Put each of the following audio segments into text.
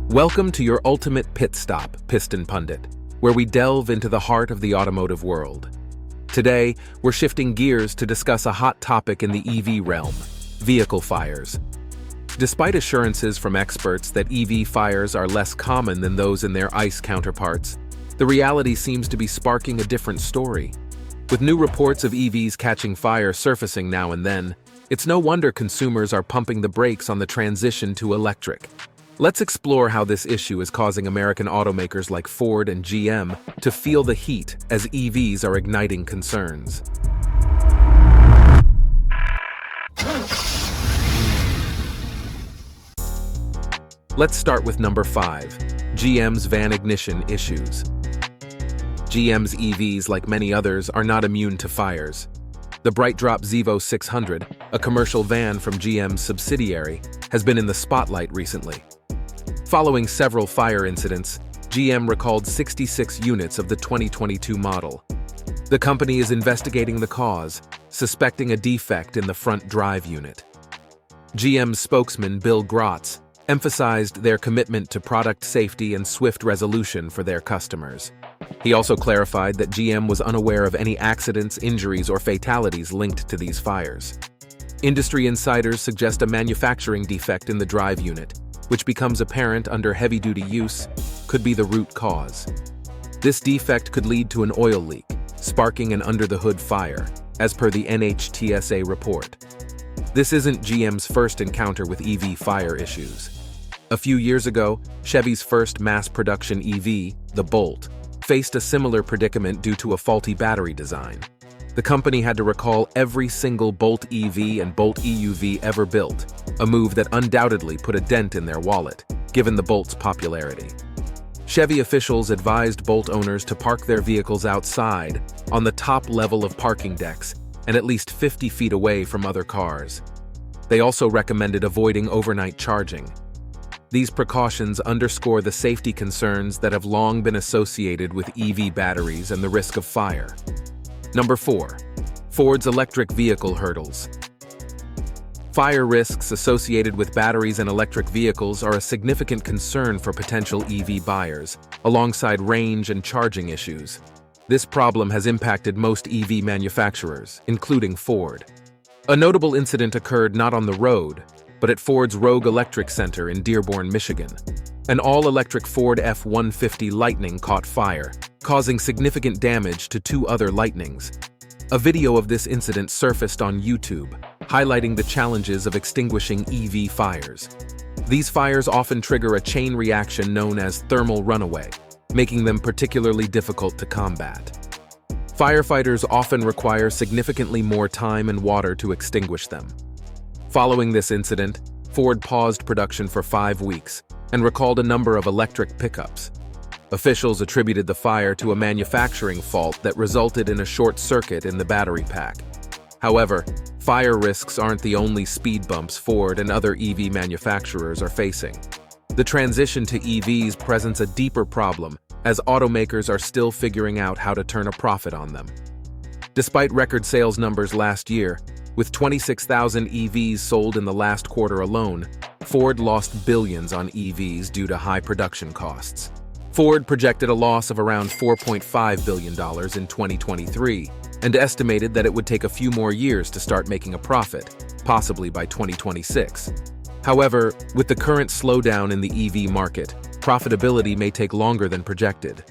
Welcome to your ultimate pit stop, Piston Pundit, where we delve into the heart of the automotive world. Today, we're shifting gears to discuss a hot topic in the EV realm: vehicle fires. Despite assurances from experts that EV fires are less common than those in their ICE counterparts, the reality seems to be sparking a different story. With new reports of EVs catching fire surfacing now and then, it's no wonder consumers are pumping the brakes on the transition to electric. Let's explore how this issue is causing American automakers like Ford and GM to feel the heat as EVs are igniting concerns. Let's start with number 5, GM's van ignition issues. GM's EVs, like many others, are not immune to fires. The BrightDrop Zevo 600, a commercial van from GM's subsidiary, has been in the spotlight recently. Following several fire incidents, GM recalled 66 units of the 2022 model. The company is investigating the cause, suspecting a defect in the front drive unit. GM's spokesman, Bill Grotz, emphasized their commitment to product safety and swift resolution for their customers. He also clarified that GM was unaware of any accidents, injuries, or fatalities linked to these fires. Industry insiders suggest a manufacturing defect in the drive unit, which becomes apparent under heavy-duty use, could be the root cause. This defect could lead to an oil leak, sparking an under-the-hood fire, as per the NHTSA report. This isn't GM's first encounter with EV fire issues. A few years ago, Chevy's first mass-production EV, the Bolt, faced a similar predicament due to a faulty battery design. The company had to recall every single Bolt EV and Bolt EUV ever built, a move that undoubtedly put a dent in their wallet, given the Bolt's popularity. Chevy officials advised Bolt owners to park their vehicles outside, on the top level of parking decks, and at least 50 feet away from other cars. They also recommended avoiding overnight charging. These precautions underscore the safety concerns that have long been associated with EV batteries and the risk of fire. Number 4, Ford's electric vehicle hurdles. Fire risks associated with batteries and electric vehicles are a significant concern for potential EV buyers, alongside range and charging issues. This problem has impacted most EV manufacturers, including Ford. A notable incident occurred not on the road, but at Ford's Rogue Electric Center in Dearborn, Michigan. An all-electric Ford F-150 Lightning caught fire, causing significant damage to 2 other Lightnings. A video of this incident surfaced on YouTube, highlighting the challenges of extinguishing EV fires. These fires often trigger a chain reaction known as thermal runaway, making them particularly difficult to combat. Firefighters often require significantly more time and water to extinguish them. Following this incident, Ford paused production for 5 weeks and recalled a number of electric pickups. Officials attributed the fire to a manufacturing fault that resulted in a short circuit in the battery pack. However, fire risks aren't the only speed bumps Ford and other EV manufacturers are facing. The transition to EVs presents a deeper problem, as automakers are still figuring out how to turn a profit on them. Despite record sales numbers last year, with 26,000 EVs sold in the last quarter alone, Ford lost billions on EVs due to high production costs. Ford projected a loss of around $4.5 billion in 2023 and estimated that it would take a few more years to start making a profit, possibly by 2026. However, with the current slowdown in the EV market, profitability may take longer than projected.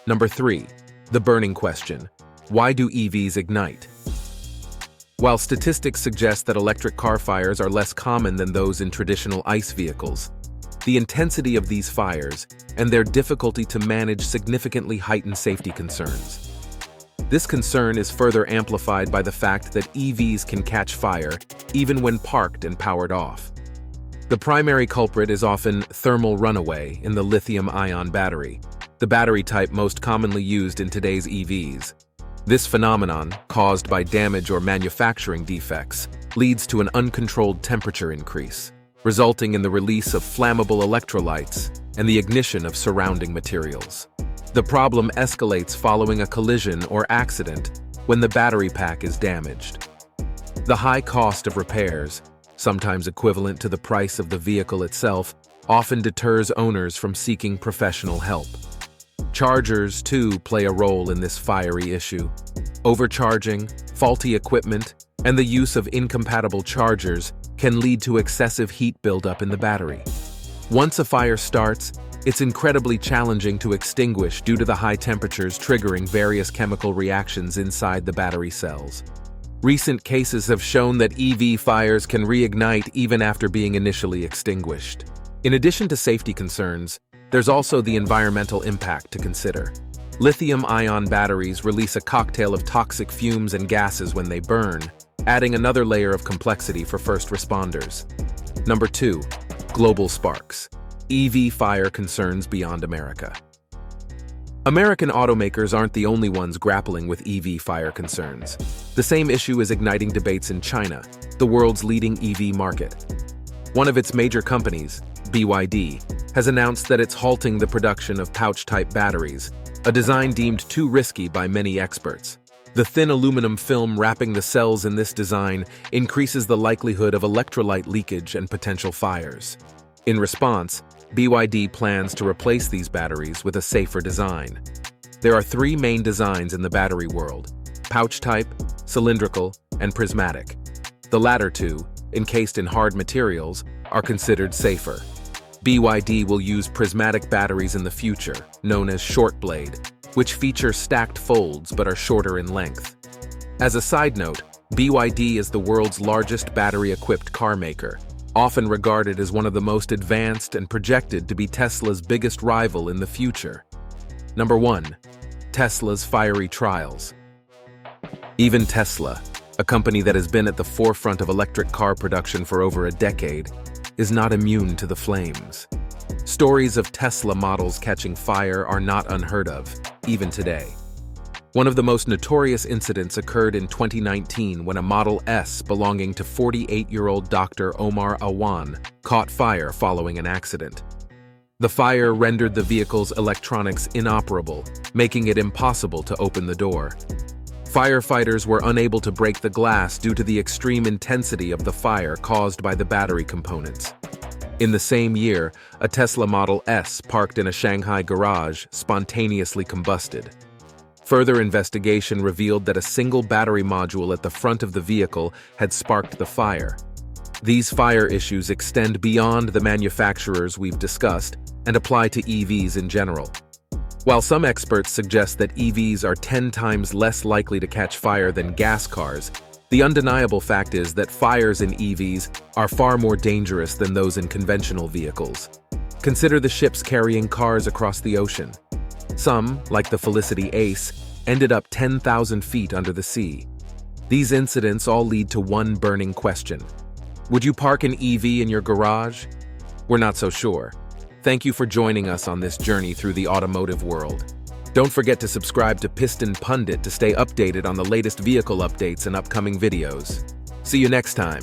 Number 3, the burning question: why do EVs ignite? While statistics suggest that electric car fires are less common than those in traditional ICE vehicles, the intensity of these fires and their difficulty to manage significantly heighten safety concerns. This concern is further amplified by the fact that EVs can catch fire even when parked and powered off. The primary culprit is often thermal runaway in the lithium-ion battery, the battery type most commonly used in today's EVs. This phenomenon, caused by damage or manufacturing defects, leads to an uncontrolled temperature increase, resulting in the release of flammable electrolytes and the ignition of surrounding materials. The problem escalates following a collision or accident when the battery pack is damaged. The high cost of repairs, sometimes equivalent to the price of the vehicle itself, often deters owners from seeking professional help. Chargers, too, play a role in this fiery issue. Overcharging, faulty equipment, and the use of incompatible chargers can lead to excessive heat buildup in the battery. Once a fire starts, it's incredibly challenging to extinguish due to the high temperatures triggering various chemical reactions inside the battery cells. Recent cases have shown that EV fires can reignite even after being initially extinguished. In addition to safety concerns, there's also the environmental impact to consider. Lithium-ion batteries release a cocktail of toxic fumes and gases when they burn, adding another layer of complexity for first responders. Number 2. Global sparks. EV fire concerns beyond America. American automakers aren't the only ones grappling with EV fire concerns. The same issue is igniting debates in China, the world's leading EV market. One of its major companies, BYD, has announced that it's halting the production of pouch-type batteries, a design deemed too risky by many experts. The thin aluminum film wrapping the cells in this design increases the likelihood of electrolyte leakage and potential fires. In response, BYD plans to replace these batteries with a safer design. There are 3 main designs in the battery world: pouch-type, cylindrical, and prismatic. The latter 2, encased in hard materials, are considered safer. BYD will use prismatic batteries in the future, known as short blade, which feature stacked folds but are shorter in length. As a side note, BYD is the world's largest battery-equipped car maker, often regarded as one of the most advanced and projected to be Tesla's biggest rival in the future. Number 1. Tesla's fiery trials. Even Tesla, a company that has been at the forefront of electric car production for over a decade, is not immune to the flames. Stories of Tesla models catching fire are not unheard of, even today. One of the most notorious incidents occurred in 2019 when a Model S belonging to 48-year-old Dr. Omar Awan caught fire following an accident. The fire rendered the vehicle's electronics inoperable, making it impossible to open the door. Firefighters were unable to break the glass due to the extreme intensity of the fire caused by the battery components. In the same year, a Tesla Model S parked in a Shanghai garage spontaneously combusted. Further investigation revealed that a single battery module at the front of the vehicle had sparked the fire. These fire issues extend beyond the manufacturers we've discussed and apply to EVs in general. While some experts suggest that EVs are 10 times less likely to catch fire than gas cars, the undeniable fact is that fires in EVs are far more dangerous than those in conventional vehicles. Consider the ships carrying cars across the ocean. Some, like the Felicity Ace, ended up 10,000 feet under the sea. These incidents all lead to one burning question. Would you park an EV in your garage? We're not so sure. Thank you for joining us on this journey through the automotive world. Don't forget to subscribe to Piston Pundit to stay updated on the latest vehicle updates and upcoming videos. See you next time.